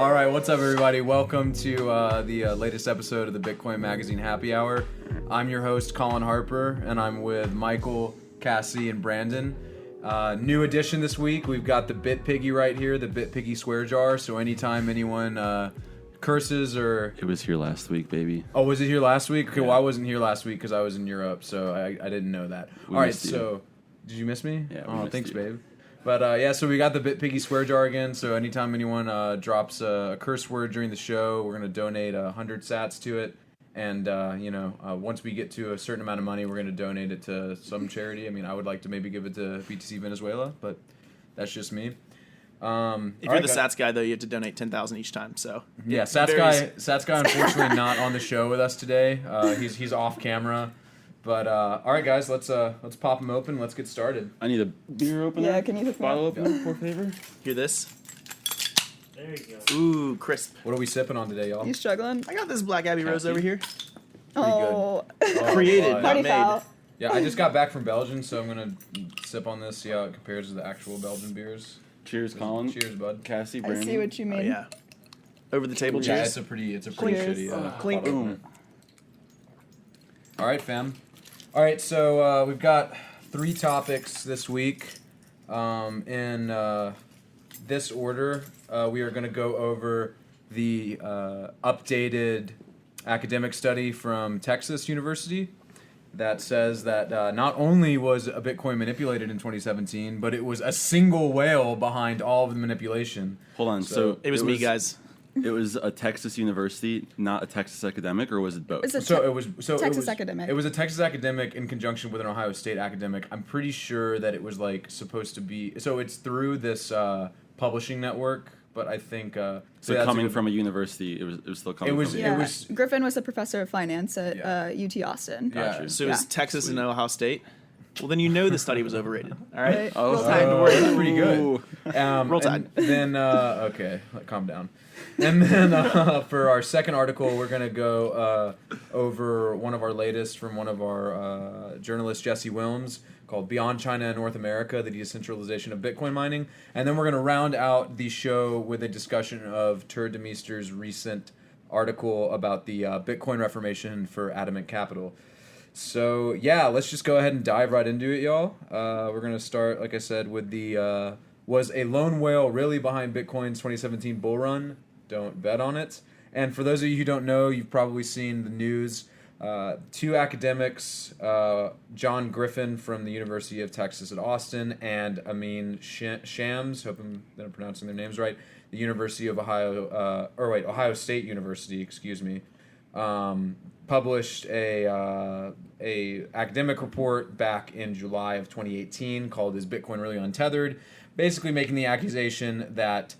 All right, what's up, everybody? Welcome to the latest episode of the Bitcoin Magazine Happy Hour. I'm your host, Colin Harper, and I'm with Michael, Cassie, and Brandon. New addition this week, we've got the Bit Piggy right here, the Bit Piggy swear jar. So anytime anyone curses or... It was here last week, baby. Oh, was it here last week? Okay, Yeah. well, I wasn't here last week because I was in Europe, so I didn't know that. All right, missed you. so... Did you miss me? Yeah, we Oh, missed thanks, you. babe. But yeah, so we got the Bit Piggy swear jar again. So anytime anyone drops a curse word during the show, we're gonna donate 100 sats to it. And once we get to a certain amount of money, we're gonna donate it to some charity. I mean, I would like to maybe give it to BTC Venezuela, but that's just me. If you're the Sats guy, though, you have to donate 10,000 each time. So yeah, Sats guy, unfortunately not on the show with us today. He's off camera. But all right, guys, let's pop them open. Let's get started. I need a beer opener. Yeah, can you hook me bottle up? opener, for favor? hear this? There you go. Ooh, crisp. What are we sipping on today, y'all? You struggling? I got this Black Abbey Rose Cassie? over here. Oh, Created, boy. not party made. foul. Yeah, I just got back from Belgium, so I'm gonna sip on this, see how it compares to the actual Belgian beers. Cheers, Colin. Cheers, bud. Cassie, I Brandon. see what you Oh, mean. yeah. Over the table, Yeah, cheers. it's a pretty Cheers. shitty. Clink. bottle Boom. opener. All right, fam. All right, so we've got 3 topics this week. In this order, we are going to go over the updated academic study from Texas University that says that not only was a Bitcoin manipulated in 2017, but it was a single whale behind all of the manipulation. Hold on. So, So It was me, guys. It was a Texas university, not a Texas academic, or was it both? It's a So te- it was Texas academic. It was a Texas academic in conjunction with an Ohio State academic. I'm pretty sure that it was like supposed to be. So it's through this publishing network, but I think so that's coming a good- from a university, it was still coming It was- from. yeah. was- Griffin was a professor of finance at Yeah. UT Austin. Yeah. Gotcha. So it was Yeah. Texas and Sweet. Ohio State. Well, then you know the study was overrated. All right? Right? Oh, Roll so- Tide. Don't worry. That's pretty good. Roll Tide. And then okay, calm down. And then for our second article, we're gonna go over one of our latest from one of our journalists, Jesse Wilms, called "Beyond China and North America: The Decentralization of Bitcoin Mining." And then we're gonna round out the show with a discussion of Tuur Demeester's recent article about the Bitcoin Reformation for Adamant Capital. So yeah, let's just go ahead and dive right into it, y'all. We're gonna start, like I said, with the was a lone whale really behind Bitcoin's 2017 bull run? Don't bet on it. And for those of you who don't know, you've probably seen the news. 2 academics, John Griffin from the University of Texas at Austin and Amin Shams, hope I'm pronouncing their names right, the University of Ohio State University, excuse me, published a academic report back in July of 2018 called "Is Bitcoin Really Untethered?" Basically making the accusation that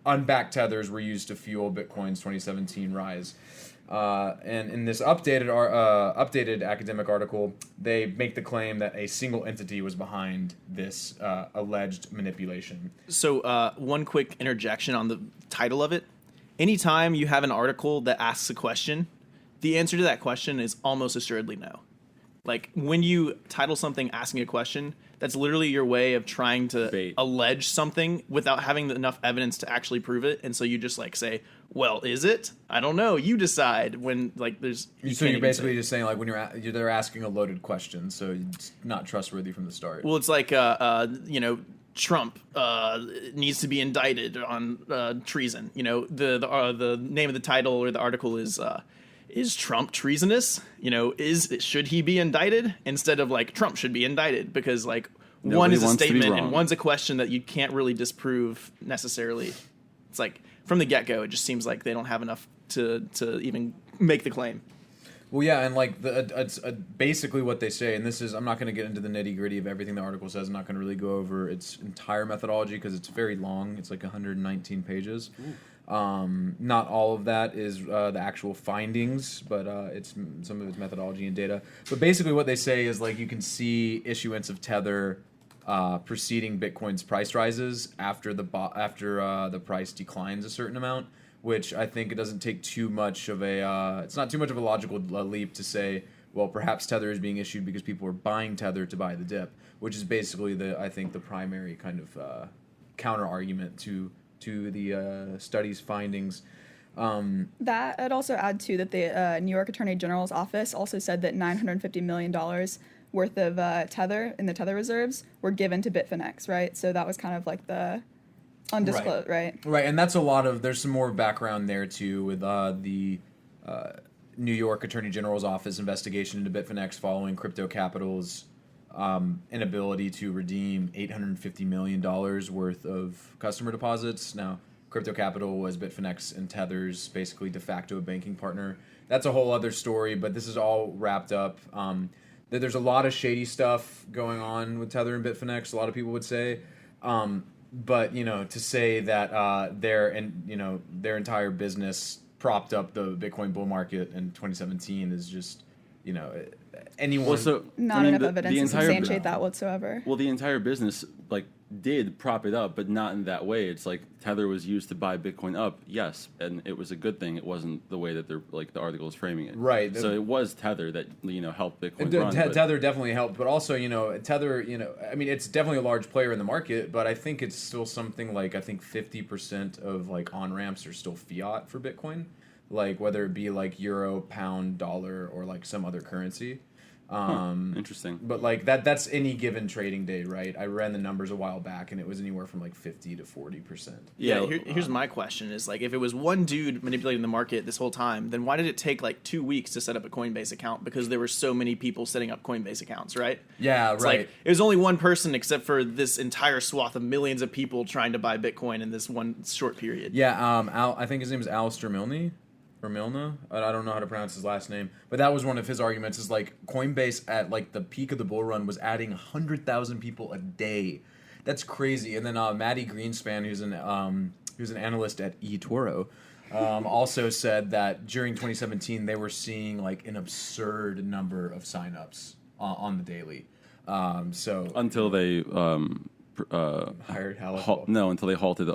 unbacked tethers were used to fuel Bitcoin's 2017 rise. And in this updated academic article, they make the claim that a single entity was behind this alleged manipulation. So one quick interjection on the title of it. Anytime you have an article that asks a question, the answer to that question is almost assuredly no. Like when you title something asking a question, that's literally your way of trying to Bait. allege something without having enough evidence to actually prove it. And so you just like say, well, is it? I don't know. You decide when like there's. So can't you're even basically say. just saying like when they're asking a loaded question, so it's not trustworthy from the start. Well, it's like Trump needs to be indicted on treason. You know, the name of the title or the article is Trump treasonous? You know, should he be indicted instead of like Trump should be indicted, because like Nobody one is a wants to be statement wrong. and one's a question that you can't really disprove necessarily. It's like from the get go, it just seems like they don't have enough to even make the claim. Well, yeah, and like it's basically what they say, and this is, I'm not going to get into the nitty gritty of everything the article says. I'm not going to really go over its entire methodology because it's very long. It's like 119 pages. Not all of that is the actual findings, but it's some of its methodology and data. But basically, what they say is like you can see issuance of Tether preceding Bitcoin's price rises after the price declines a certain amount. Which I think it doesn't take too much of it's not too much of a logical leap to say, well, perhaps Tether is being issued because people are buying Tether to buy the dip, which is basically I think the primary kind of counter argument to to the study's findings. That I'd also add too that the New York Attorney General's office also said that $950 million worth of tether in the tether reserves were given to Bitfinex, right? So that was kind of like the undisclosed, right? Right, and that's a lot of. There's some more background there too with the New York Attorney General's office investigation into Bitfinex following Crypto Capital's inability to redeem $850 million worth of customer deposits. Now, Crypto Capital was Bitfinex and Tether's basically de facto banking partner. That's a whole other story, but this is all wrapped up. There's a lot of shady stuff going on with Tether and Bitfinex, a lot of people would say. But, to say that their entire business propped up the Bitcoin bull market in 2017 is just, anyone... Well, so, Not enough evidence to entire substantiate that whatsoever. Well, the entire business did prop it up, but not in that way. It's like Tether was used to buy Bitcoin up, yes, and it was a good thing. It wasn't the way that they're the article is framing it. Right. So it was Tether that helped Bitcoin run. Tether definitely helped, but also Tether. I mean, it's definitely a large player in the market, but I think it's still something like 50% of on ramps are still fiat for Bitcoin, whether it be euro, pound, dollar, or some other currency. Interesting. But that's any given trading day, right? I ran the numbers a while back, and it was anywhere from 50 to 40%. Yeah. Here's my question: is if it was one dude manipulating the market this whole time, then why did it take 2 weeks to set up a Coinbase account? Because there were so many people setting up Coinbase accounts, right? Yeah, it's right. It was only one person, except for this entire swath of millions of people trying to buy Bitcoin in this one short period. Yeah. I think his name is Alistair Milne. Or Milne, I don't know how to pronounce his last name, but that was one of his arguments. Is Coinbase at the peak of the bull run was adding 100,000 people a day. That's crazy. And then Maddie Greenspan, who's an analyst at eToro, also said that during 2017 they were seeing an absurd number of signups on the daily. So until they hired Halleck. until they halted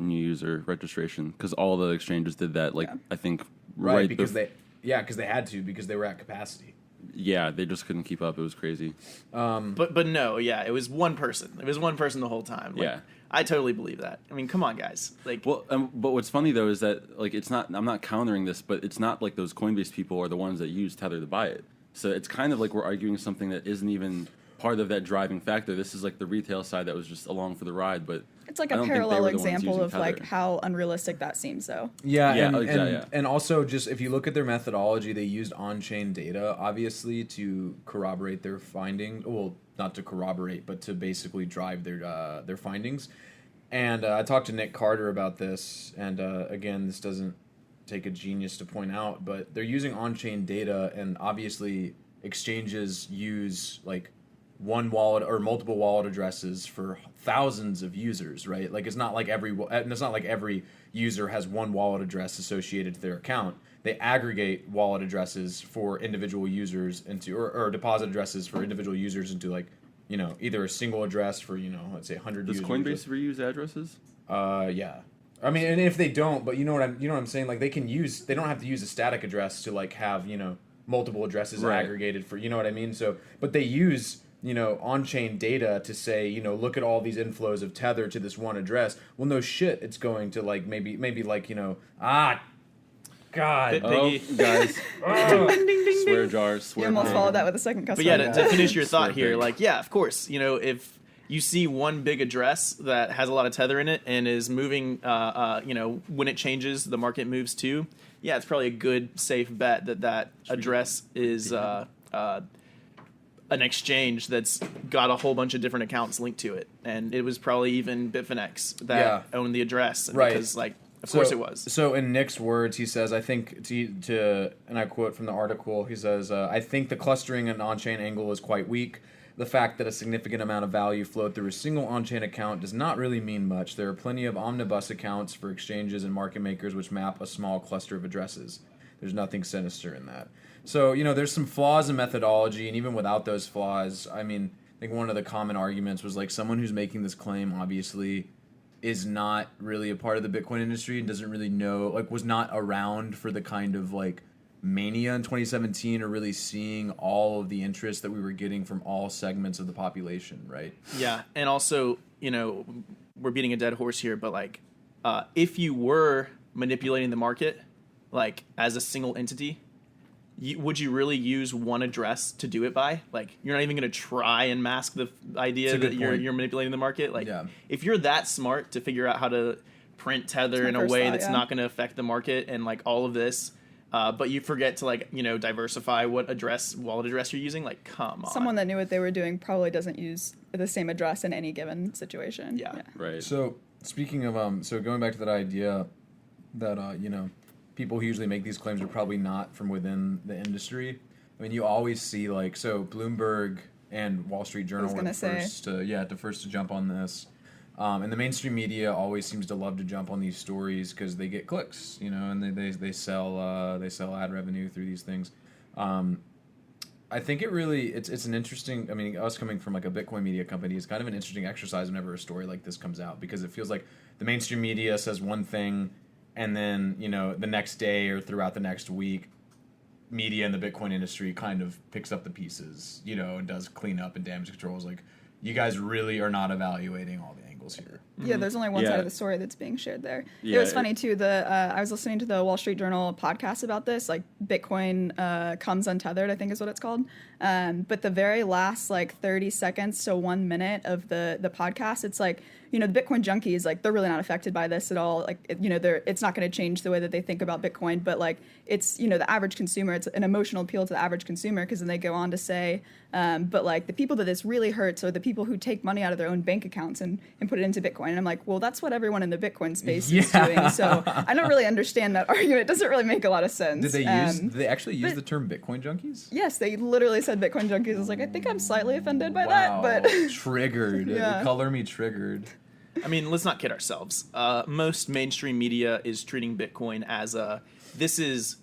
new user registration because all the exchanges did that. I think because they had to because they were at capacity. Yeah, they just couldn't keep up. It was crazy. But no, yeah, it was one person. It was one person the whole time. Yeah. I totally believe that. I mean, come on, guys. But what's funny though is that it's not. I'm not countering this, but it's not those Coinbase people are the ones that use Tether to buy it. So it's kind of we're arguing something that isn't even part of that driving factor. This is the retail side that was just along for the ride, but it's a parallel example of how unrealistic that seems, though. And also just if you look at their methodology, they used on-chain data obviously to corroborate their findings. Well, not to corroborate, but to basically drive their findings. And I talked to Nick Carter about this, and again, this doesn't take a genius to point out, but they're using on-chain data, and obviously exchanges use one wallet or multiple wallet addresses for thousands of users, right? It's not every user has one wallet address associated to their account. They aggregate wallet addresses for individual users into or deposit addresses for individual users into either a single address for let's say 100 users. Does Coinbase reuse addresses? Yeah. I mean, and if they don't, but you know what I'm saying, they don't have to use a static address to have multiple addresses aggregated for, you know what I mean? So, but they use on-chain data to say, look at all these inflows of Tether to this one address. Well, no shit, it's going to maybe God. Oh, guys. Ding, ding, ding, Swear ding. jars. You Swear almost pig. followed that with a second But customer. yeah, to finish your thought Swear here, pig. of course, if you see one big address that has a lot of Tether in it and is moving, when it changes, the market moves too. Yeah, it's probably a good, safe bet that address is an exchange that's got a whole bunch of different accounts linked to it, and it was probably even Bitfinex that owned the address, right? Because of course it was. So in Nick's words, he says, I think to and I quote from the article, he says, I think the clustering and on-chain angle is quite weak. The fact that a significant amount of value flowed through a single on-chain account does not really mean much. There are plenty of omnibus accounts for exchanges and market makers which map a small cluster of addresses. There's nothing sinister in that. So, there's some flaws in methodology, and even without those flaws, I mean, I think one of the common arguments was someone who's making this claim obviously is not really a part of the Bitcoin industry and doesn't really know, was not around for the kind of mania in 2017 or really seeing all of the interest that we were getting from all segments of the population, right? Yeah, and also, we're beating a dead horse here, but if you were manipulating the market, like as a single entity, would you really use one address to do it by? Like, you're not even going to try and mask the idea that you're manipulating the market. Like, if you're that smart to figure out how to print Tether in a way that's not going to affect the market and like all of this, but you forget to like, diversify what wallet address you're using, like, come on. Someone that knew what they were doing probably doesn't use the same address in any given situation. Yeah. Right. So speaking of, so going back to that idea that, people who usually make these claims are probably not from within the industry. I mean, you always see like, so Bloomberg and Wall Street Journal were the first to jump on this. And the mainstream media always seems to love to jump on these stories because they get clicks, and they sell ad revenue through these things. I think it's an interesting, I mean, us coming from like a Bitcoin media company is kind of an interesting exercise whenever a story like this comes out, because it feels like the mainstream media says one thing, and then, the next day or throughout the next week, media in the Bitcoin industry kind of picks up the pieces, and does cleanup and damage controls. Like, you guys really are not evaluating all the angles here. Yeah, there's only one side of the story that's being shared there. Yeah, it was funny too. I was listening to the Wall Street Journal podcast about this, like Bitcoin comes untethered, I think is what it's called. But the very last like 30 seconds to 1 minute of the podcast, it's like, the Bitcoin junkies, like, they're really not affected by this at all. Like, it's not going to change the way that they think about Bitcoin, but like, it's, the average consumer, it's an emotional appeal to the average consumer, because then they go on to say, but like the people that this really hurts are the people who take money out of their own bank accounts and put it into Bitcoin. And I'm like, well, that's what everyone in the Bitcoin space is doing. So I don't really understand that argument. It doesn't really make a lot of sense. Did they actually use the term Bitcoin junkies? Yes, they literally said Bitcoin junkies. I was like, I think I'm slightly offended by that, but triggered. Yeah. Color me triggered. I mean, let's not kid ourselves. Most mainstream media is treating Bitcoin as this is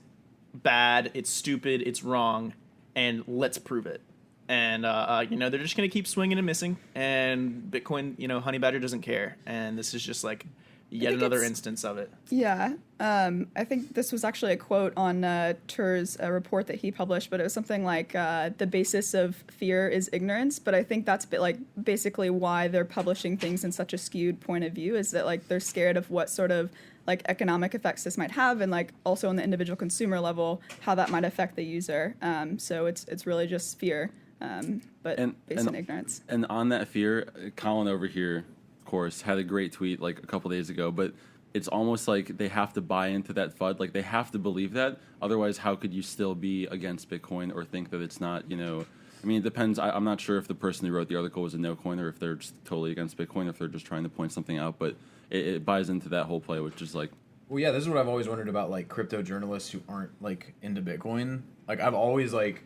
bad, it's stupid, it's wrong, and let's prove it. And, they're just going to keep swinging and missing. And Bitcoin, Honey Badger doesn't care. And this is just like yet another instance of it. Yeah. I think this was actually a quote on Tuur's report that he published, but it was something like the basis of fear is ignorance. But I think that's basically why they're publishing things in such a skewed point of view, is that like they're scared of what sort of like economic effects this might have, and like also on the individual consumer level, how that might affect the user. So it's really just fear. But based on ignorance. And on that fear, Colin over here, of course, had a great tweet like a couple days ago, but it's almost like they have to buy into that FUD. Like, they have to believe that. Otherwise, how could you still be against Bitcoin or think that it's not, I mean, it depends. I'm not sure if the person who wrote the article was a no-coiner, or if they're just totally against Bitcoin, or if they're just trying to point something out. But it buys into that whole play, which is like... Well, yeah, this is what I've always wondered about, like, crypto journalists who aren't, like, into Bitcoin. Like, I've always, like...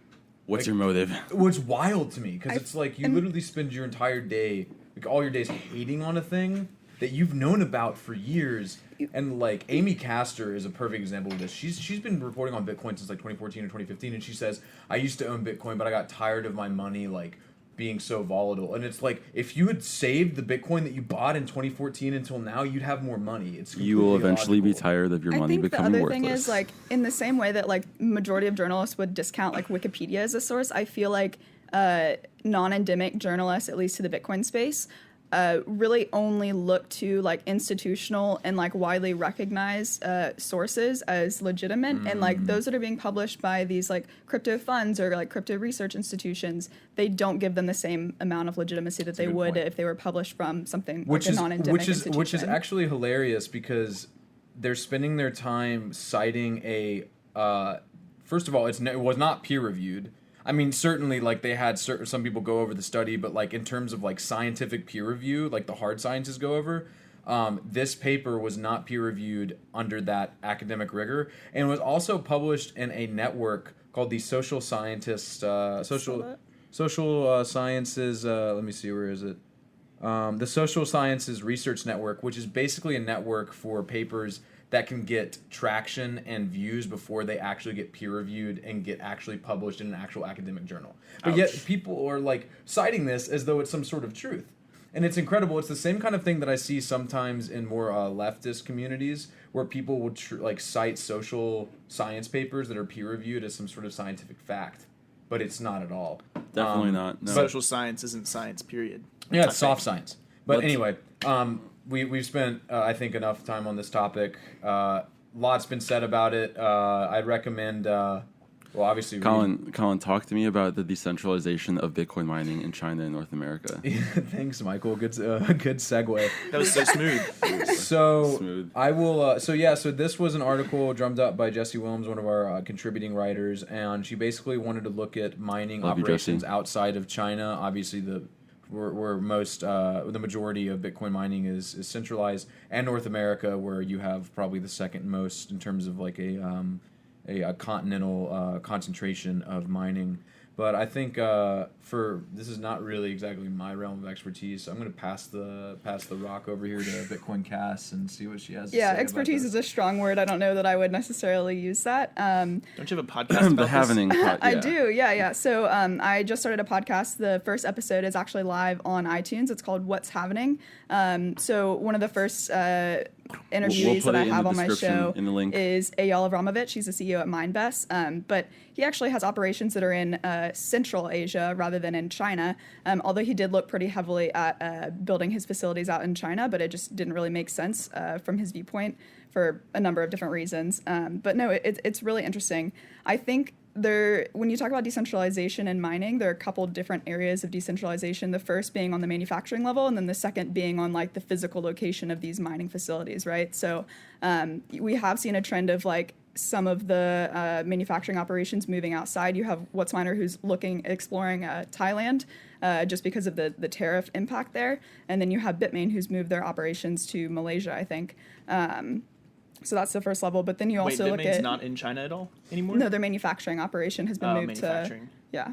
What's your motive? What's wild to me, because it's like you literally spend your entire day, like all your days, hating on a thing that you've known about for years. And like Amy Castor is a perfect example of this. She's been reporting on Bitcoin since like 2014 or 2015, and she says, I used to own Bitcoin, but I got tired of my money like being so volatile. And it's like, if you had saved the Bitcoin that you bought in 2014 until now, you'd have more money. It's you will eventually be tired of your money becoming worthless. I think the other thing is, like, in the same way that like majority of journalists would discount like Wikipedia as a source, I feel like non-endemic journalists, at least to the Bitcoin space, really only look to like institutional and like widely recognized sources as legitimate, and like those that are being published by these like crypto funds or like crypto research institutions, they don't give them the same amount of legitimacy that they would if they were published from something like a non-endemic institution. Which is actually hilarious, because they're spending their time citing a first of all, it was not peer reviewed. I mean, certainly, like, they had some people go over the study, but, like, in terms of, like, scientific peer review, like the hard sciences go over, this paper was not peer-reviewed under that academic rigor, and was also published in a network called the Social Scientists, Social Sciences, let me see, where is it? The Social Sciences Research Network, which is basically a network for papers that can get traction and views before they actually get peer-reviewed and get actually published in an actual academic journal. But yet people are like citing this as though it's some sort of truth. And it's incredible. It's the same kind of thing that I see sometimes in more leftist communities, where people will like cite social science papers that are peer-reviewed as some sort of scientific fact. But it's not at all. Definitely not. No. Social science isn't science, period. Yeah, it's soft science. But anyway... we've spent I think enough time on this topic. Lots been said about it. I'd recommend. Well, obviously, Colin, talk to me about the decentralization of Bitcoin mining in China and North America. Thanks, Michael. Good segue. That was so smooth. So Smooth. I will. So this was an article drummed up by Jessie Wilms, one of our contributing writers, and she basically wanted to look at mining Love you, operations Jessie. outside of China. Obviously, the majority of Bitcoin mining is centralized, and North America, where you have probably the second most in terms of like a continental concentration of mining. But I think this is not really exactly my realm of expertise. So I'm going to pass the rock over here to Bitcoin Cass and see what she has to say. Yeah, about expertise this. is a strong word. I don't know that I would necessarily use that. Don't you have a podcast about this? I do, yeah. So I just started a podcast. The first episode is actually live on iTunes. It's called What's Happening. So one of the first interviewees put that I it in have the on my description, show in the link. is Eyal Avramovich. He's the CEO at Mindbest. But he actually has operations that are in Central Asia rather than in China, although he did look pretty heavily at building his facilities out in China, but it just didn't really make sense from his viewpoint for a number of different reasons. But no, it's really interesting. I think when you talk about decentralization and mining, there are a couple different areas of decentralization. The first being on the manufacturing level, and then the second being on like the physical location of these mining facilities, right? So we have seen a trend of like some of the manufacturing operations moving outside. You have WhatsMiner who's exploring Thailand just because of the tariff impact there, and then you have Bitmain who's moved their operations to Malaysia, I think. So that's the first level, but then you also look Bitmain's at not in China at all anymore? no, their manufacturing operation has been moved manufacturing.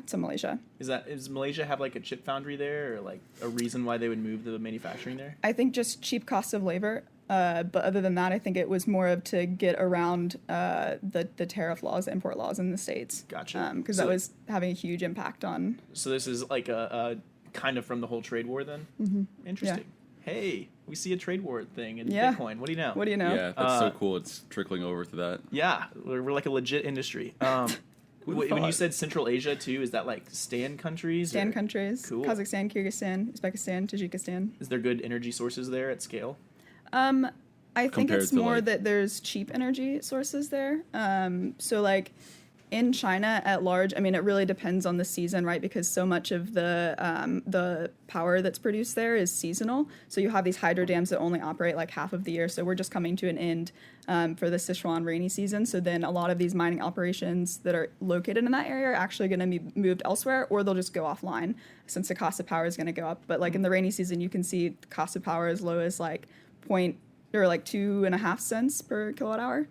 to Malaysia. Does Malaysia have like a chip foundry there, or like a reason why they would move the manufacturing there? I think just cheap cost of labor. But other than that, I think it was more of to get around the tariff laws, import laws in the States. Gotcha. Because that was having a huge impact on. So this is like a kind of from the whole trade war then? Mm-hmm. Interesting. Hey, we see a trade war thing in Yeah. Bitcoin. What do you know? What do you know? Yeah, that's so cool. It's trickling over to that. Yeah, we're like a legit industry. Who'd When you thought? said Central Asia too, is that like Stan countries? Stan or- countries, Cool. Kazakhstan, Kyrgyzstan, Uzbekistan, Tajikistan. Is there good energy sources there at scale? I think Compared it's to, more like- that there's cheap energy sources there. So like in China at large, I mean, it really depends on the season, right? Because so much of the power that's produced there is seasonal. So you have these hydro dams that only operate like half of the year. So we're just coming to an end for the Sichuan rainy season. So then a lot of these mining operations that are located in that area are actually going to be moved elsewhere, or they'll just go offline since the cost of power is going to go up. But like in the rainy season, you can see the cost of power as low as like 2.5 cents per kilowatt hour.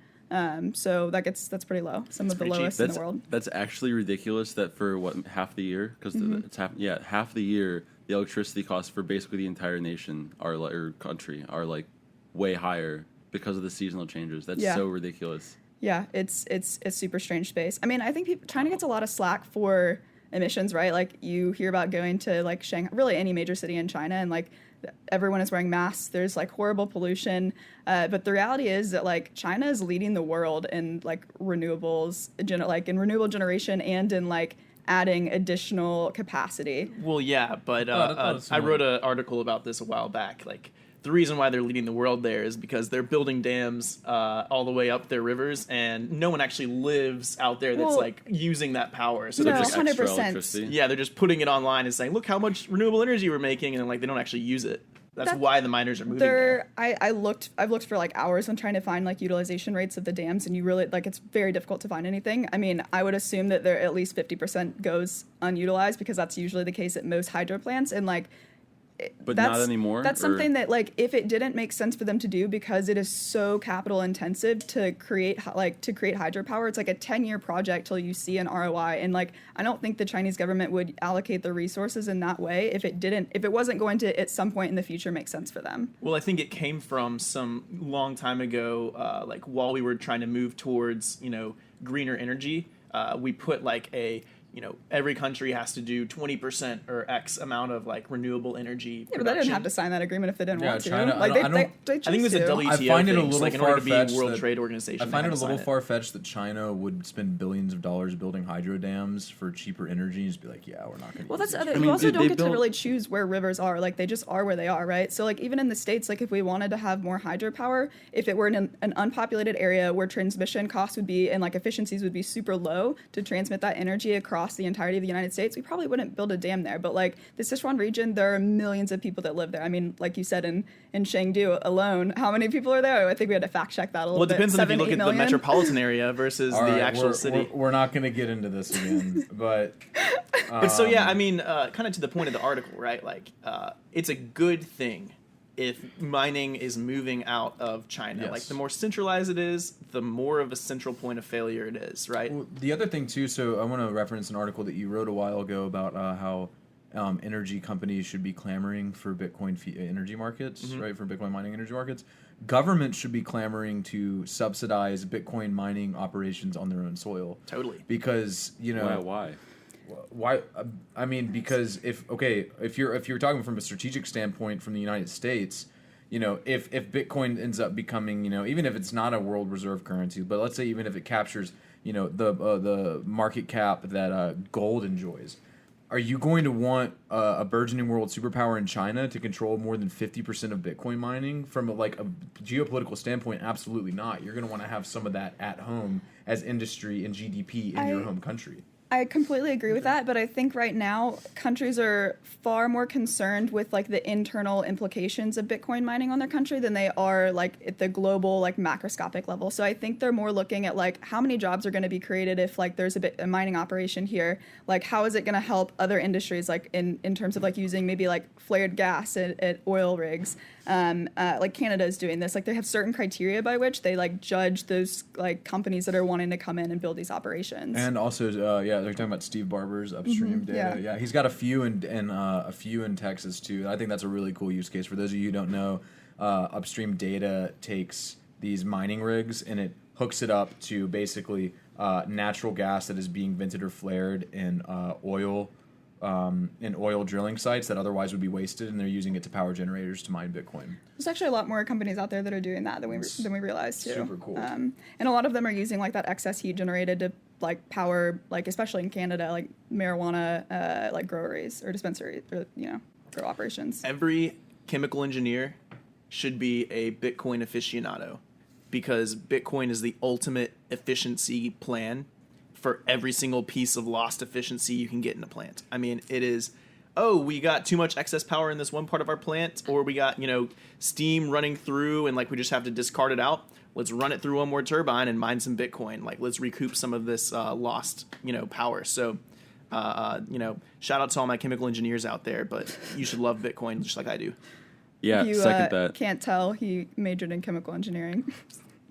So that's pretty low. Some of the pretty cheap. lowest in the world. That's actually ridiculous that for half the year, because it's half the year the electricity costs for basically the entire nation or country are like way higher because of the seasonal changes. That's Yeah. so ridiculous. Yeah, it's a super strange space. I mean, I think China gets a lot of slack for emissions, right? Like you hear about going to like Shanghai, really any major city in China, and like everyone is wearing masks. There's like horrible pollution, but the reality is that like China is leading the world in like renewables, like in renewable generation and in like adding additional capacity. Well, yeah, but that's I wrote an article about this a while back. Like the reason why they're leading the world there is because they're building dams all the way up their rivers, and no one actually lives out there that's Well, like using that power. So no, they're just 100%. electricity. yeah, they're just putting it online and saying, look how much renewable energy we're making, and like they don't actually use it. That's why the miners are moving there. I've looked for like hours on trying to find like utilization rates of the dams, and you really like it's very difficult to find anything. I mean, I would assume that there at least 50% goes unutilized because that's usually the case at most hydro plants, and like. But not anymore? That's or- something that like if it didn't make sense for them to do because it is so capital intensive to create hydropower, it's like a 10-year project till you see an ROI, and like I don't think the Chinese government would allocate the resources in that way if it wasn't going to at some point in the future make sense for them. Well, I think it came from some long time ago, like while we were trying to move towards, greener energy, we put like a every country has to do 20% or X amount of like renewable energy. Yeah, but they didn't have to sign that agreement if they didn't want to. China, Like they I think it was a chose to. WTO I find it a thing, so, little like, in order to be far-fetched World that- Trade Organization. I find they it a had to little sign far-fetched that China would spend billions of dollars building hydro dams for cheaper energy and just be like, yeah, we're not going to. Well, that's the other. I mean, You also they don't get to built- really choose where rivers are. Like they just are where they are, right? So like even in the States, like if we wanted to have more hydropower, if it were in an unpopulated area where transmission costs would be and like efficiencies would be super low to transmit that energy across the entirety of the United States, we probably wouldn't build a dam there. But like the Sichuan region, there are millions of people that live there. I mean, like you said, in Chengdu alone, how many people are there? I think we had to fact check that a little Well, it bit. depends on if you 7, look 8 at the million? metropolitan area versus All the right, actual city. We're not going to get into this again, but But so yeah, I mean, kind of to the point of the article, right? Like, it's a good thing if mining is moving out of China. Yes. Like, the more centralized it is, the more of a central point of failure it is, right? Well, the other thing too, so I want to reference an article that you wrote a while ago about how energy companies should be clamoring for Bitcoin energy markets, right? For Bitcoin mining energy markets. Governments should be clamoring to subsidize Bitcoin mining operations on their own soil. Totally. Because Why? why? I mean, because if you're talking from a strategic standpoint from the United States. If Bitcoin ends up becoming, even if it's not a world reserve currency, but let's say even if it captures, the market cap that gold enjoys, are you going to want a burgeoning world superpower in China to control more than 50% of Bitcoin mining? From a geopolitical standpoint, absolutely not. You're going to want to have some of that at home as industry and GDP in your home country. I completely agree with that, but I think right now countries are far more concerned with like the internal implications of Bitcoin mining on their country than they are like at the global like macroscopic level. So I think they're more looking at like how many jobs are going to be created if like there's a mining operation here. Like how is it going to help other industries like in terms of like using maybe like flared gas at oil rigs. Like Canada is doing this. Like they have certain criteria by which they like judge those like companies that are wanting to come in and build these operations. And also, they're talking about Steve Barber's upstream data. Yeah, he's got a few in Texas too. I think that's a really cool use case. For those of you who don't know, upstream data takes these mining rigs and it hooks it up to basically natural gas that is being vented or flared in oil drilling sites that otherwise would be wasted, and they're using it to power generators to mine Bitcoin. There's actually a lot more companies out there that are doing that than we realize too. Super cool. And a lot of them are using like that excess heat generated to like power, like especially in Canada, like marijuana like groweries or dispensaries or grow operations. Every chemical engineer should be a Bitcoin aficionado because Bitcoin is the ultimate efficiency plan for every single piece of lost efficiency you can get in a plant. I mean, it is, we got too much excess power in this one part of our plant, or we got, steam running through and like we just have to discard it out. Let's run it through one more turbine and mine some Bitcoin. Like, let's recoup some of this lost, power. So, shout out to all my chemical engineers out there, but you should love Bitcoin just like I do. Yeah, If you second that. can't tell, he majored in chemical engineering,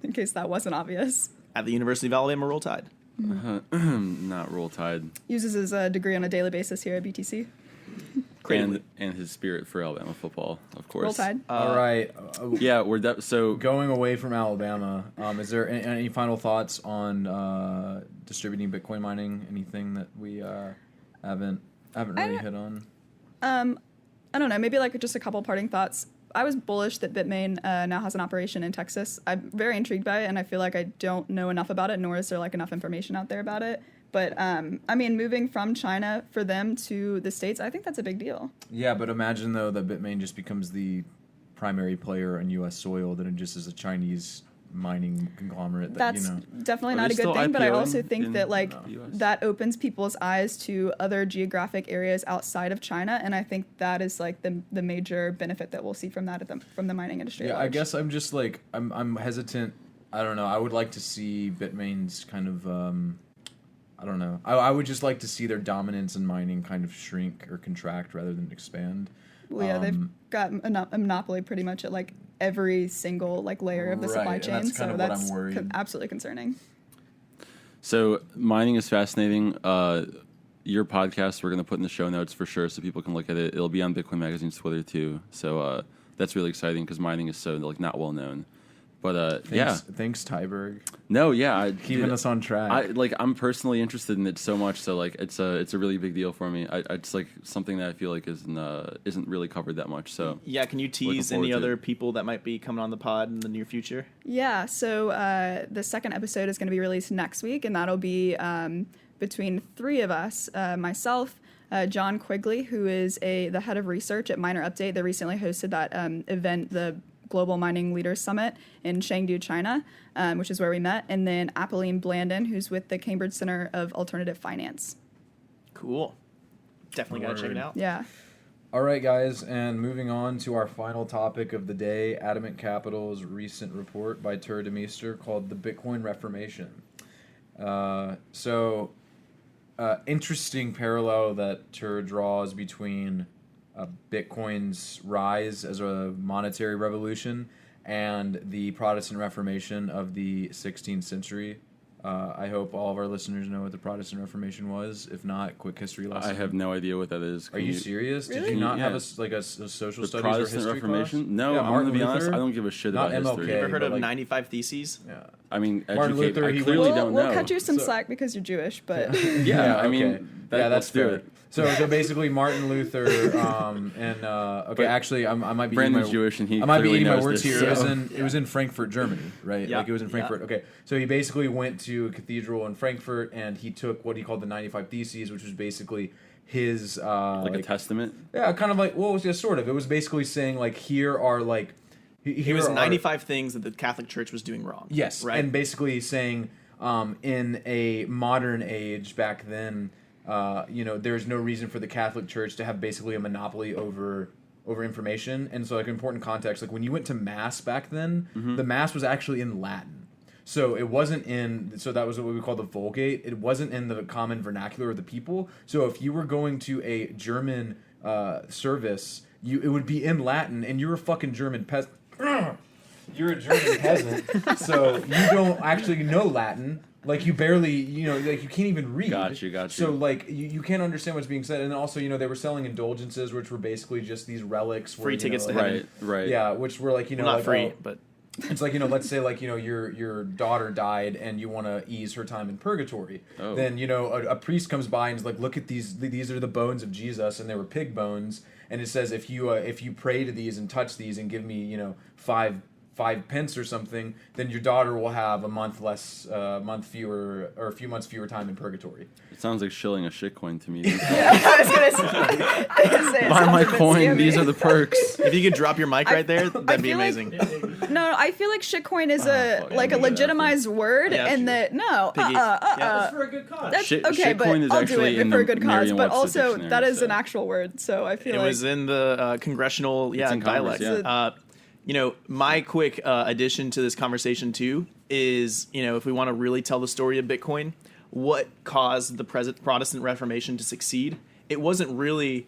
in case that wasn't obvious. At the University of Alabama, Roll Tide. Not Roll Tide. Uses his degree on a daily basis here at BTC. Cradley. And his spirit for Alabama football, of course. Roll Tide. All right. Yeah, so Going away from Alabama, is there any final thoughts on distributing Bitcoin mining? Anything that we haven't really hit on? I don't know, maybe like just a couple parting thoughts. I was bullish that Bitmain now has an operation in Texas. I'm very intrigued by it, and I feel like I don't know enough about it, nor is there like enough information out there about it. But I mean, moving from China for them to the States, I think that's a big deal. Yeah, but imagine though that Bitmain just becomes the primary player on U.S. soil, that it just is a Chinese mining conglomerate. That's definitely Are not they a good still thing, but I IPOing also think in that like the US? that opens people's eyes to other geographic areas outside of China, and I think that is like the major benefit that we'll see from that from the mining industry. Yeah, at I large. guess I'm just like I'm hesitant. I don't know. I would like to see Bitmain's kind of I don't know. I would just like to see their dominance in mining kind of shrink or contract rather than expand. Well, yeah, they've got a monopoly pretty much at like every single like layer of the supply Right, and chain. that's kind So of what that's I'm worried. absolutely concerning. So mining is fascinating. Your podcast we're going to put in the show notes for sure, so people can look at it. It'll be on Bitcoin Magazine's Twitter too. So that's really exciting because mining is so like not well known. But yeah, Thanks, Tyberg. no, yeah, Keeping us on track. I'm personally interested in it so much, so like it's a really big deal for me. It's like something that I feel like isn't really covered that much. So Yeah, can you tease forward any to other it. people that might be coming on the pod in the near future? Yeah, so the second episode is going to be released next week, and that'll be between three of us, myself, John Quigley, who is the head of research at Miner Update. They recently hosted that event, the Global Mining Leaders Summit in Chengdu, China, which is where we met, and then Apolline Blandon, who's with the Cambridge Center of Alternative Finance. Cool. Definitely got to check it out. Yeah. All right, guys, and moving on to our final topic of the day, Adamant Capital's recent report by Tuur Demeester called The Bitcoin Reformation. Interesting parallel that Tuur draws between Bitcoin's rise as a monetary revolution and the Protestant Reformation of the 16th century. I hope all of our listeners know what the Protestant Reformation was. If not, quick history lesson. I have no idea what that is. Are you serious? Did Really? you not have Yeah. a social The studies Protestant or history Reformation? class? No, Yeah, I'm Martin gonna be honest. Luther? I don't give a shit Not about MLK. history. You ever heard but of like- 95 Theses? Yeah. I mean, Martin Luther, I he clearly went- don't We'll know. cut you some So- slack because you're Jewish, but Yeah, I mean, okay. that's Let's do fair. it. So basically, Martin Luther But actually, I might be Brandon's eating my, Jewish, and he I might be clearly eating my knows words this, here. so- It was in Frankfurt, Germany, right? Yeah. Like it was in Frankfurt. Yeah. Okay, so he basically went to a cathedral in Frankfurt, and he took what he called the 95 Theses, which was basically his like a testament. yeah, kind of like sort of. It was basically saying like here are like It was 95 things that the Catholic Church was doing wrong. Yes, Right? and basically saying in a modern age back then, there's no reason for the Catholic Church to have basically a monopoly over information. And so, like, important context, like when you went to Mass back then, the Mass was actually in Latin. So it wasn't so that was what we call the Vulgate. It wasn't in the common vernacular of the people. So if you were going to a German service, it would be in Latin, and you're a fucking German peasant. You're a German peasant, so you don't actually know Latin. Like, you barely, like, you can't even read. Got you. So, like, you can't understand what's being said. And then also, they were selling indulgences, which were basically just these relics. Free tickets to like, heaven. Right. Yeah, which were, like, Well, not like, free, oh, but it's like, let's say, like, your daughter died and you want to ease her time in purgatory. Oh. Then, a priest comes by and is like, look at these are the bones of Jesus, and they were pig bones. And it says, if you pray to these and touch these and give me, 5 pence or something, then your daughter will have a few months fewer time in purgatory. It sounds like shilling a shitcoin to me. I was gonna say, it Buy sounds my a bit coin. scammy. These are the perks. if you could drop your mic right there, that'd be feel like- amazing. No, I feel like shitcoin is fuck, like a I'm gonna legitimized word, Yeah, and sure. that no, Piggy. That's for a good cause. That's Shit- okay, but shitcoin is I'll do actually it in for a the good cause. Merriam-Webster But also, dictionary, that is so- an actual word, so I feel It like was in the congressional in Congress, dialect. yeah. My quick addition to this conversation too is, if we want to really tell the story of Bitcoin, what caused the Protestant Reformation to succeed? It wasn't really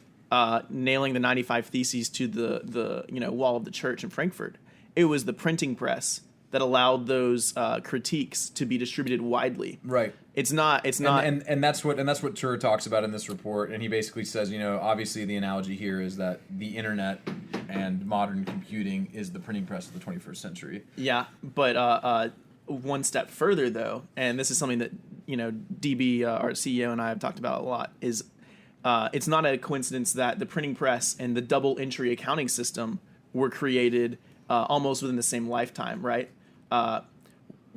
nailing the 95 Theses to the wall of the church in Frankfurt. It was the printing press that allowed those critiques to be distributed widely. Right. It's not. And that's what Tuur talks about in this report, and he basically says, obviously the analogy here is that the internet and modern computing is the printing press of the 21st century. Yeah, but one step further though, and this is something that DB, our CEO, and I have talked about a lot, is it's not a coincidence that the printing press and the double entry accounting system were created almost within the same lifetime, right?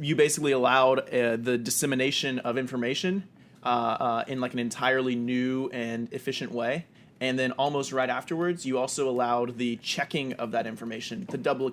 You basically allowed the dissemination of information in like an entirely new and efficient way. And then almost right afterwards, you also allowed the checking of that information. The double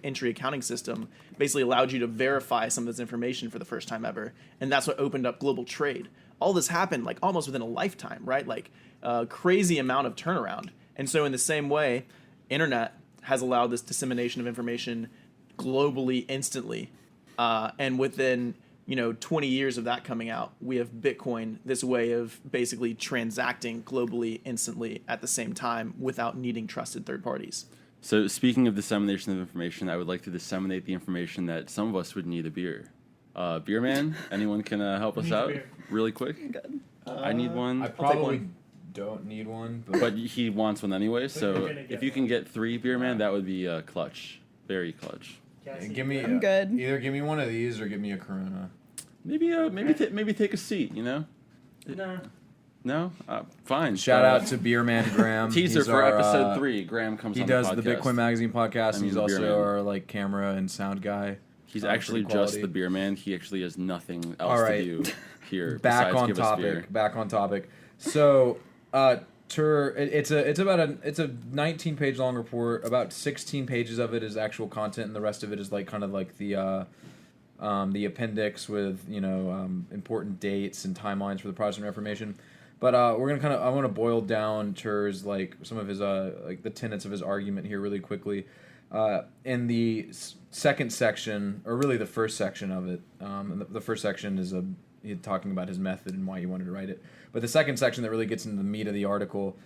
entry accounting system basically allowed you to verify some of this information for the first time ever. And that's what opened up global trade. All this happened like almost within a lifetime, right? Like a crazy amount of turnaround. And so in the same way, internet has allowed this dissemination of information globally instantly. And within 20 years of that coming out, we have Bitcoin, this way of basically transacting globally instantly at the same time without needing trusted third parties. So speaking of dissemination of information, I would like to disseminate the information that some of us would need a beer. Beer man, anyone can help us Need a out beer. really quick? good. I need one. I probably don't need one, But he wants one anyway, you're so gonna get if you can one. get 3 beer man, that would be clutch. Very clutch. Cassie? Give me. I'm good. Either give me one of these or give me a Corona. Maybe take a seat. You know. Nah. No, fine. Shout out to Beerman Graham. teaser He's for our, episode 3. Graham comes. He on does the the Bitcoin Magazine podcast, and he's he's a beer also man. our like camera and sound guy. He's for actually just quality. the beer man. He actually has nothing else All right. to do here. Back besides on give us beer. topic. Back on topic. So, Tuur, it's a 19-page long report. About 16 pages of it is actual content, and the rest of it is like kind of like the appendix with important dates and timelines for the Protestant Reformation. But we're gonna I want to boil down Tuur's like some of his like the tenets of his argument here really quickly. In the second section, or really the first section of it, the first section is he's talking about his method and why he wanted to write it. But the second section that really gets into the meat of the article,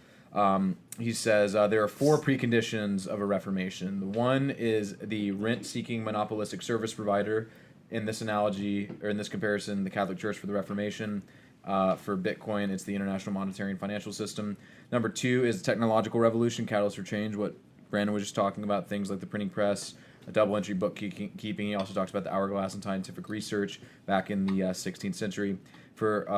he says there are 4 preconditions of a reformation. The one is the rent-seeking monopolistic service provider. In this analogy, or in this comparison, the Catholic Church for the Reformation. For Bitcoin, it's the international monetary and financial system. Number 2 is technological revolution, catalyst for change, what Brandon was just talking about, things like the printing press, a double-entry bookkeeping. He also talks about the hourglass and scientific research back in the 16th century. For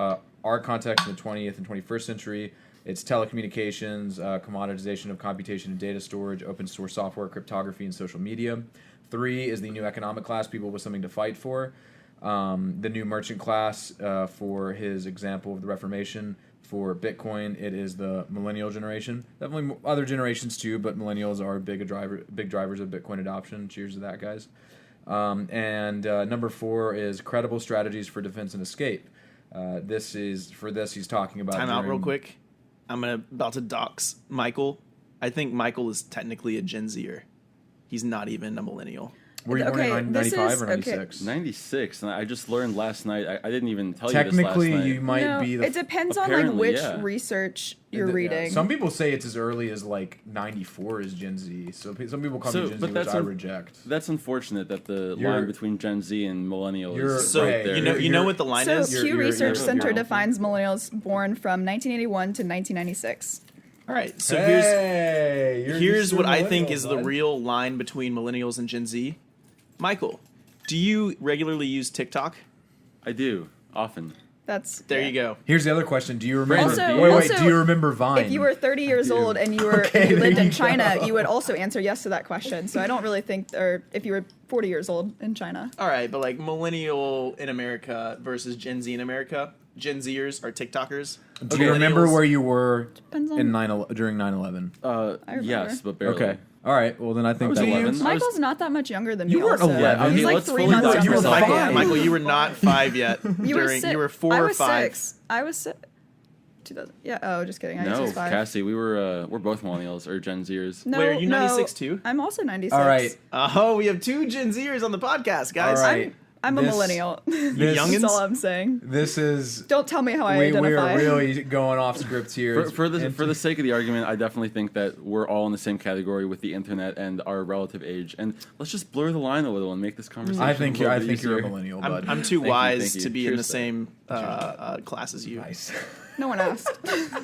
our context in the 20th and 21st century, it's telecommunications, commoditization of computation and data storage, open source software, cryptography, and social media. 3 is the new economic class, people with something to fight for. The new merchant class, for his example of the Reformation. For Bitcoin, it is the millennial generation. Definitely other generations too, but millennials are big drivers of Bitcoin adoption. Cheers to that, guys. And number 4 is credible strategies for defense and escape. He's talking about. Time out real quick. I'm about to dox Michael. I think Michael is technically a Gen Zer. He's not even a millennial. Were you born in 95 or 96? 96, and I just learned last night. I didn't even tell you Technically, this last night. you might be the. It depends on like Apparently, which yeah. research you're reading. Some people say it's as early as like 94 is Gen Z. So some people call me Gen Z, which I reject. That's unfortunate that the line between Gen Z and millennial is So right there. you know what the line So is? Pew Research Center you're- defines millennials born from 1981 to 1996. All right. So Hey, here's you're what I millennial, think is the bud. real line between millennials and Gen Z. Michael, do you regularly use TikTok? I do often. There you go. Here's the other question: do you remember? Also- wait, also, do you remember Vine? If you were 30 years do. old and you were Okay, and you lived there in you China, go. you would also answer yes to that question. So I don't really think, or if you were 40 years old in China. All right, but like millennial in America versus Gen Z in America, Gen Zers are TikTokers. Do you remember Millennials- where you were Depends on- during 9/11? I remember. Yes, but barely. Okay. All right. Well, then I think was that 11. was. Michael's not that much younger than You me. weren't also. 11. He's Okay, like let's 3 fully months dox younger You were than five. I am. Michael, you were not 5 yet. You were You were 4 I or was 5. 6. I was 6. 2000. Yeah. Oh, just kidding. I guess No, was 5. Cassie, we're both millennials or Gen Zers. No, Wait, are you no, 96 too? I'm also 96. All right. Oh, we have 2 Gen Zers on the podcast, guys. All right. I'm a This- millennial. this- youngins? That's all I'm saying. This is. Don't tell me how I We identify. are really going off script here. For the sake of the argument, I definitely think that we're all in the same category with the internet and our relative age, and let's just blur the line a little and make this conversation. I think a little bit you're a easier. millennial, bud. I'm too Thank you, wise thank you. to be in the Cheers, same class as you. Nice. No one asked.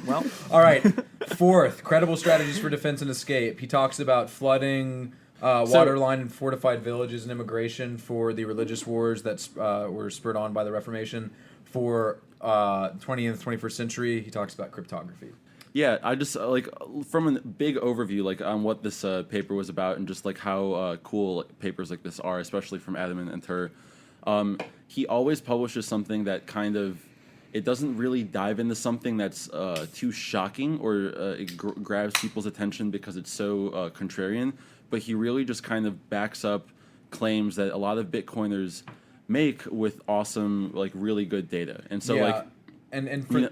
Well, All right. 4th, credible strategies for defense and escape. He talks about flooding, waterline and fortified villages and immigration for the religious wars that were spurred on by the Reformation. For 20th, 21st century, he talks about cryptography. Yeah, I just like from a big overview, like on what this paper was about, and just like how cool papers like this are, especially from Adam and Tuur. He always publishes something that kind of it doesn't really dive into something that's too shocking or it grabs people's attention because it's so contrarian. But he really just kind of backs up claims that a lot of Bitcoiners make with awesome, like really good data. And so, like, and for,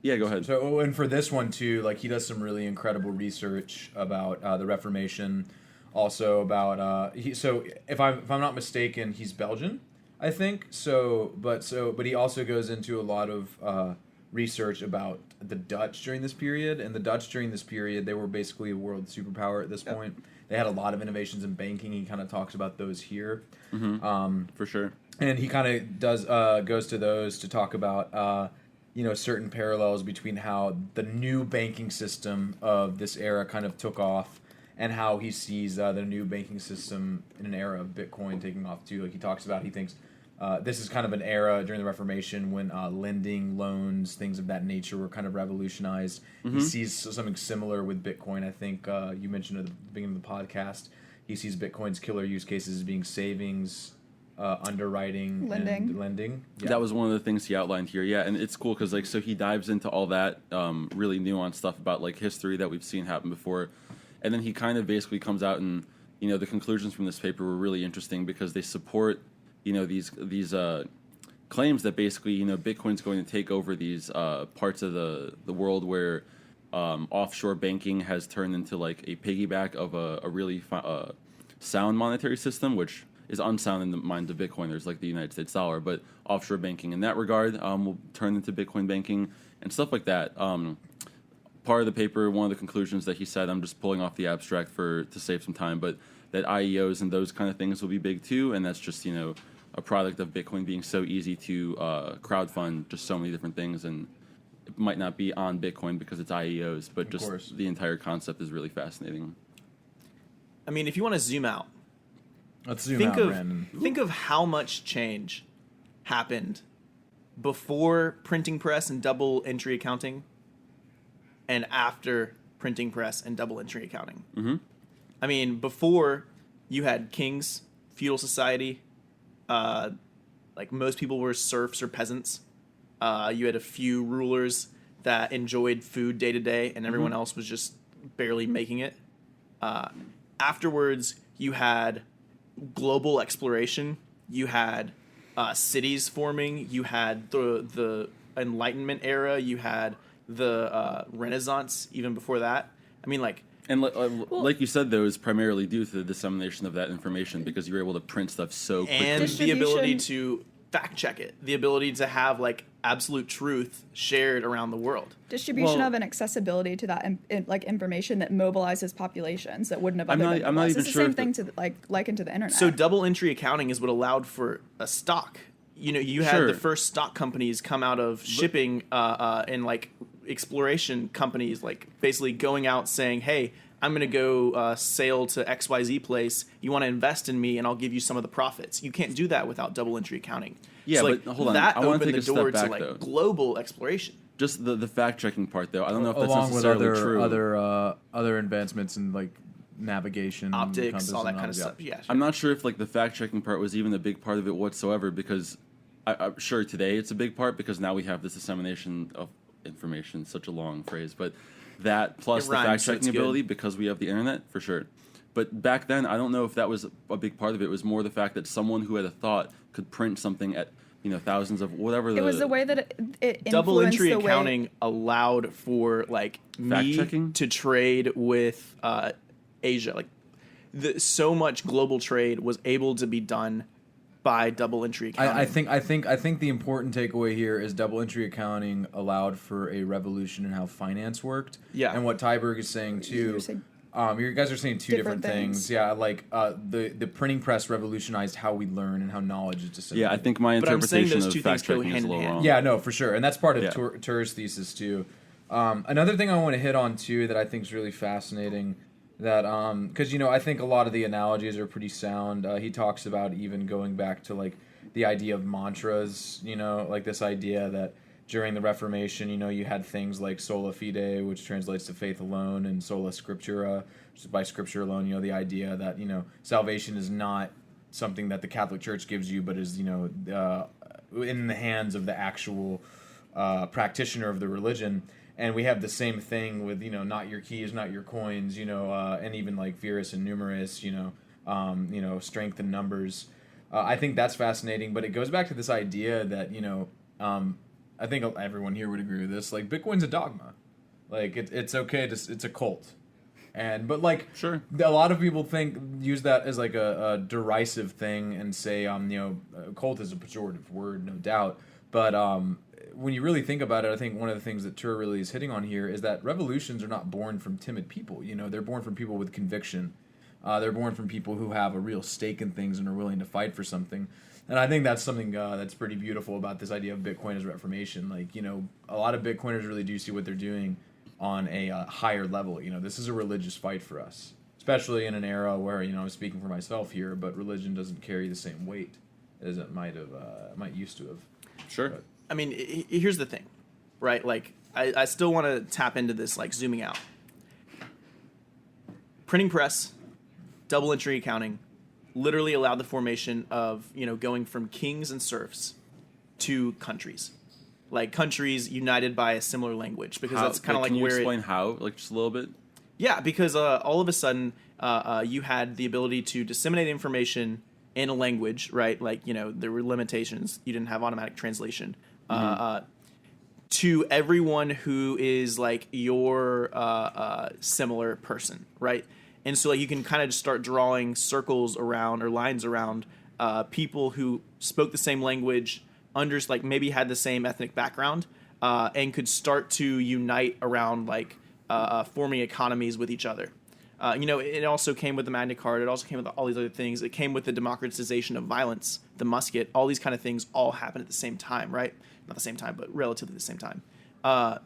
yeah, go ahead. So, and for this one too, like he does some really incredible research about the Reformation, also about So if I'm not mistaken, he's Belgian, I think. But he also goes into a lot of research about the Dutch during this period, and the Dutch during this period, they were basically a world superpower at this point. They had a lot of innovations in banking. He kind of talks about those here, For sure. and he kind of goes to those to talk about certain parallels between how the new banking system of this era kind of took off and how he sees the new banking system in an era of Bitcoin taking off too. Like he talks about, he thinks this is kind of an era during the Reformation when lending, loans, things of that nature were kind of revolutionized. He sees something similar with Bitcoin. I think you mentioned at the beginning of the podcast, he sees Bitcoin's killer use cases as being savings, underwriting, and lending. Yeah. That was one of the things he outlined here. Yeah, and it's cool because like so he dives into all that really nuanced stuff about like history that we've seen happen before, and then he kind of basically comes out and the conclusions from this paper were really interesting because they support these claims that basically Bitcoin's going to take over these parts of the world where offshore banking has turned into like a piggyback of a really sound monetary system, which is unsound in the minds of Bitcoiners, like the United States dollar. But offshore banking in that regard will turn into Bitcoin banking and stuff like that. Part of the paper, one of the conclusions that he said, I'm just pulling off the abstract to save some time, but that IEOs and those kind of things will be big too, and that's just a product of Bitcoin being so easy to crowdfund just so many different things, and it might not be on Bitcoin because it's IEOs, but just the entire concept is really fascinating. I mean, if you want to zoom out, let's zoom out, Brandon. Think of how much change happened before printing press and double entry accounting and after printing press and double entry accounting. Mm-hmm. I mean, before you had kings, feudal society, like most people were serfs or peasants. You had a few rulers that enjoyed food day to day, and everyone else was just barely making it. Afterwards, you had global exploration. You had cities forming. You had the Enlightenment era. You had the Renaissance even before that. I mean, like... And like you said, though, is primarily due to the dissemination of that information because you were able to print stuff so quickly. And the ability to fact check it. The ability to have, like, absolute truth shared around the world. Distribution of and accessibility to that information that mobilizes populations that wouldn't have otherwise. I'm not even it's sure the same thing to liken to the internet. So double entry accounting is what allowed for a stock. You had the first stock companies come out of shipping and like exploration companies, like basically going out saying, hey, I'm going to go sail to XYZ place. You want to invest in me and I'll give you some of the profits. You can't do that without double entry accounting. Yeah, so, but hold on. That I want to opened take the a door step back, to like though. global exploration. Just the fact checking part, though. I don't know if that's along with necessarily true. other advancements in like navigation, optics, all that and kind of stuff. Yeah, sure. I'm not sure if like the fact checking part was even a big part of it whatsoever because I'm sure today it's a big part because now we have this dissemination of information, such a long phrase, but that plus the fact checking ability because we have the internet for sure. But back then, I don't know if that was a big part of it. It was more the fact that someone who had a thought could print something at thousands of whatever. It was the way that it double entry the accounting way... allowed for like me to trade with Asia. Like so much global trade was able to be done by double entry accounting. I think the important takeaway here is double entry accounting allowed for a revolution in how finance worked. Yeah, and what Tyberg is saying too. You guys are saying two different things. Yeah, like the printing press revolutionized how we learn and how knowledge is disseminated. Yeah, I think my interpretation of fact checking is a little wrong. Yeah, no, for sure, and that's part of Tuur's thesis too. Another thing I want to hit on too that I think is really fascinating. That because I think a lot of the analogies are pretty sound. He talks about even going back to like the idea of mantras. Like this idea that during the Reformation, you had things like sola fide, which translates to faith alone, and sola scriptura, which is by scripture alone. The idea that salvation is not something that the Catholic Church gives you, but is in the hands of the actual practitioner of the religion. And we have the same thing with, not your keys, not your coins, and even like virus and numerous, strength and numbers. I think that's fascinating, but it goes back to this idea that, I think everyone here would agree with this. Like, Bitcoin's a dogma. Like, it's okay it's a cult. But like, sure, a lot of people use that as like a derisive thing and say, cult is a pejorative word, no doubt. But when you really think about it, I think one of the things that Tuur really is hitting on here is that revolutions are not born from timid people. They're born from people with conviction. They're born from people who have a real stake in things and are willing to fight for something. And I think that's something that's pretty beautiful about this idea of Bitcoin as Reformation. Like, a lot of Bitcoiners really do see what they're doing on a higher level. This is a religious fight for us. It's especially in an era where I'm speaking for myself here, but religion doesn't carry the same weight as it might used to have. Sure. But, I mean, here's the thing, right? Like, I still want to tap into this, like, zooming out. Printing press, double entry accounting, literally allowed the formation of, going from kings and serfs to countries. Like, countries united by a similar language, because that's kind of like can you where explain how, like, just a little bit? Yeah, because all of a sudden, you had the ability to disseminate information in a language, right? Like, there were limitations. You didn't have automatic translation. To everyone who is, like, your similar person, right? And so, like, you can kind of just start drawing circles around or lines around people who spoke the same language, like, maybe had the same ethnic background, and could start to unite around, like, forming economies with each other. It also came with the Magna Carta. It also came with all these other things. It came with the democratization of violence, the musket. All these kind of things all happened at the same time, right? Not the same time, but relatively the same time. All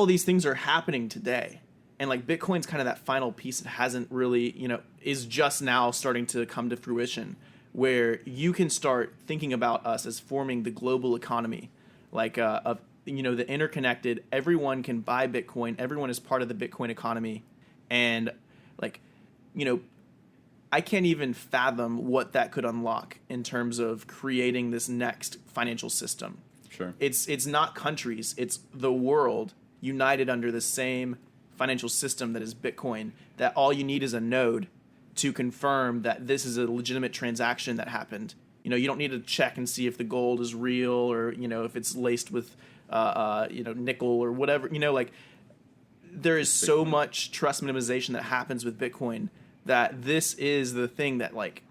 of these things are happening today. And, like, Bitcoin's kind of that final piece that hasn't really, is just now starting to come to fruition, where you can start thinking about us as forming the global economy, like, of the interconnected. Everyone can buy Bitcoin. Everyone is part of the Bitcoin economy. And, like, I can't even fathom what that could unlock in terms of creating this next financial system. Sure. It's not countries. It's the world united under the same financial system that is Bitcoin, that all you need is a node to confirm that this is a legitimate transaction that happened. You don't need to check and see if the gold is real or, if it's laced with, nickel or whatever. Like, there is so much trust minimization that happens with Bitcoin that this is the thing that, like,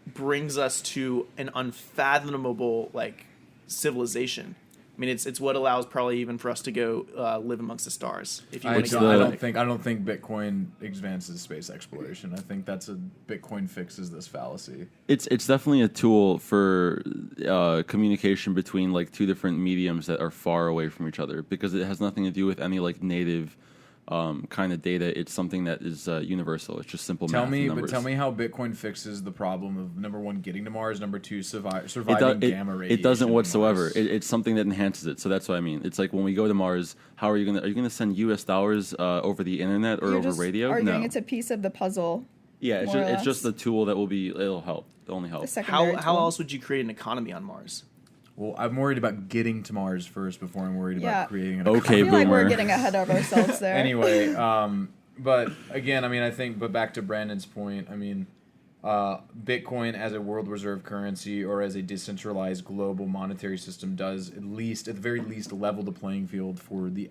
brings us to an unfathomable, like, civilization. I mean, it's what allows probably even for us to go live amongst the stars. If you want to I get don't think Bitcoin advances space exploration. I think Bitcoin fixes this fallacy. It's definitely a tool for communication between, like, two different mediums that are far away from each other, because it has nothing to do with any, like, native kind of data. It's something that is universal. It's just simple math and numbers. But tell me how Bitcoin fixes the problem of, number one, getting to Mars, number two, surviving gamma radiation. It doesn't whatsoever. Mars. It's something that enhances it. So that's what I mean. It's like when we go to Mars, are you gonna send U.S. dollars over the internet or over radio? Arguing No. it's a piece of the puzzle. Yeah, it's just a tool that it'll help. It'll only help. how else would you create an economy on Mars? Well, I'm worried about getting to Mars first before I'm worried about creating an Okay, I feel like boomer. we're getting ahead of ourselves there. Anyway, but again, I mean, but back to Brandon's point, I mean, Bitcoin as a world reserve currency or as a decentralized global monetary system does at the very least, level the playing field for the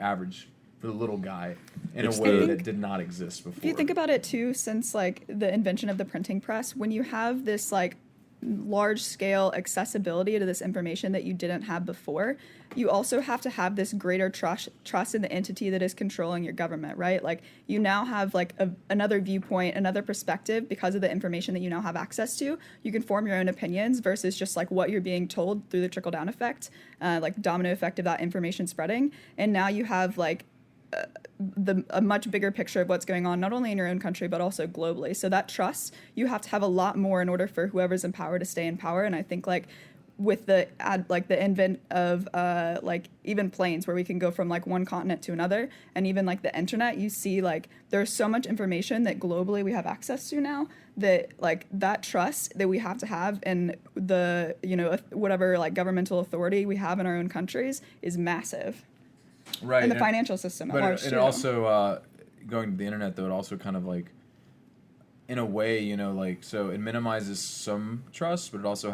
little guy in a way that did not exist before. If you think about it too, since, like, the invention of the printing press, when you have this, like, large scale accessibility to this information that you didn't have before, you also have to have this greater trust in the entity that is controlling your government, right? Like, you now have, like, another viewpoint, another perspective because of the information that you now have access to. You can form your own opinions versus just, like, what you're being told through the trickle down effect, like domino effect of that information spreading. And now you have, like, a much bigger picture of what's going on, not only in your own country, but also globally. So that trust, you have to have a lot more in order for whoever's in power to stay in power. And I think, like, with the advent of like, even planes where we can go from, like, one continent to another, and even, like, the internet, you see, like, there's so much information that globally we have access to now that, like, that trust that we have to have in the, whatever, like, governmental authority we have in our own countries is massive. Right, And the financial system at large, it too. also, going to the internet, though, it also kind of, like, in a way, like, so it minimizes some trust, but it also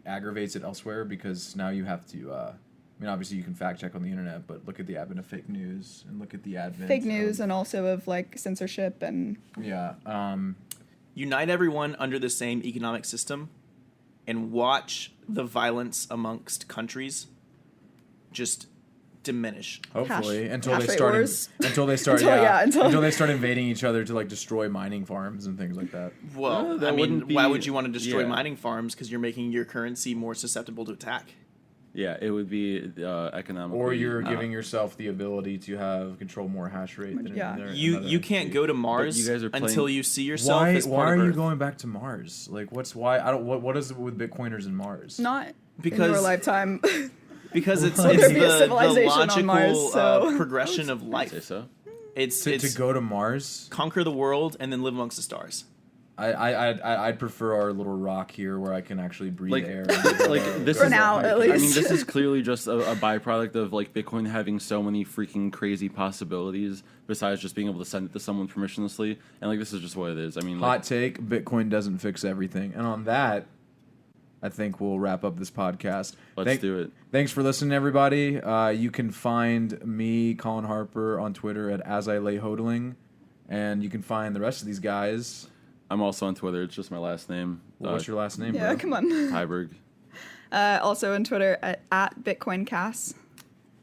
aggravates it elsewhere, because now you have to, I mean, obviously you can fact check on the internet, but look at the advent of fake news, and look at the advent fake news and also of, like, censorship and... Yeah. Unite everyone under the same economic system and watch the violence amongst countries just diminish. Hopefully, Hash until they rate start wars. until they start until they start invading each other to, like, destroy mining farms and things like that. Well, Well, that I mean, wouldn't be- why would you want to destroy yeah. mining farms? Because you're making your currency more susceptible to attack. Yeah, it would be economically. Or you're not- giving yourself the ability to have control more hash rate than Yeah. another You can't entity. go to Mars you guys are playing- until you see yourself Why as part are of you Earth. going back to Mars? Like what's why I don't what is it with Bitcoiners in Mars? Not in Because- your lifetime. Because it's, Will it's there the, be a the civilization on logical Mars, so- progression of Say life. so. It's to go to Mars? conquer the world and then live amongst the stars. I'd prefer our little rock here where I can actually breathe Like- air. like, this For is- now, at I least. mean, this is clearly just a byproduct of like Bitcoin having so many freaking crazy possibilities besides just being able to send it to someone permissionlessly. And like, this is just what it is. I mean, Hot like, take: Bitcoin doesn't fix everything. And on that, I think we'll wrap up this podcast. let's do it. Thanks for listening, everybody. You can find me, Colin Harper, on Twitter at As I Lay Hodling, and you can find the rest of these guys. I'm also on Twitter. It's just my last name. What's your last name, Yeah, bro? come on. Hyberg. Also on Twitter at BitcoinCast.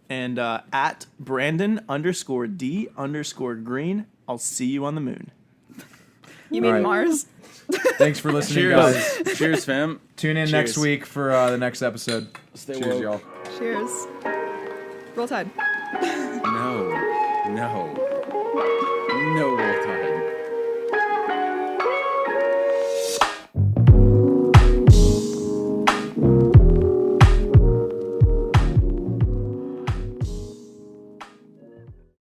And at Brandon_D_Green. I'll see you on the moon. You mean All right. Mars? Thanks for listening, Cheers. guys. Cheers, fam. Tune in next Cheers. week for the next episode. Stay Cheers, woke. y'all. Cheers. Roll Tide. No. No. No, Roll Tide.